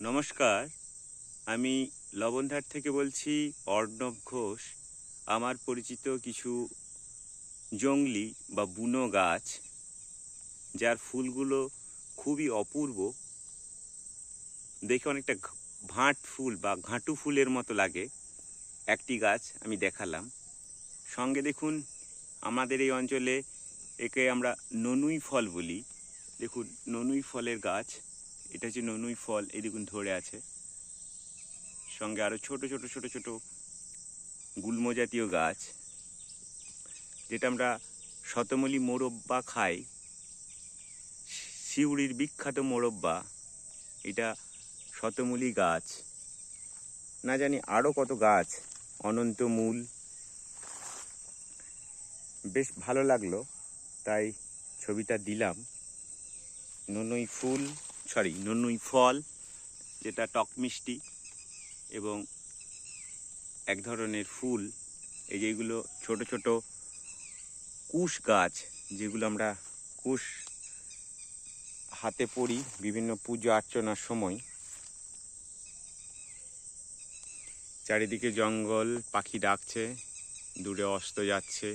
নমস্কার, আমি লবণধার থেকে বলছি অর্ণব ঘোষ। আমার পরিচিত কিছু জংলি বা বুনো গাছ, যার ফুলগুলো খুবই অপূর্ব, দেখে অনেকটা ভাঁট ফুল বা ঘাঁটু ফুলের মতো লাগে। একটি গাছ আমি দেখালাম। সঙ্গে দেখুন, আমাদের এই অঞ্চলে একে আমরা ননুই ফল বলি। দেখুন, ননুই ফলের গাছ, এটা হচ্ছে ননুই ফল, এই দেখুন ধরে আছে। সঙ্গে আরও ছোট ছোট ছোট ছোট গুল্ম জাতীয় গাছ, যেটা আমরা শতমূলী মোরব্বা খাই, সিউড়ির বিখ্যাত মোরব্বা, এটা শতমূলী গাছ। না জানি আরও কত গাছ, অনন্ত মূল। বেশ ভালো লাগলো, তাই ছবিটা দিলাম। ননুই ফল, যেটা টক মিষ্টি এবং এক ধরনের ফুল। এই যেগুলো ছোট ছোট কুশ গাছ, যেগুলো আমরা কুশ হাতে পড়ি বিভিন্ন পুজো অর্চনার সময়। চারিদিকে জঙ্গল, পাখি ডাকছে, দূরে অস্ত যাচ্ছে।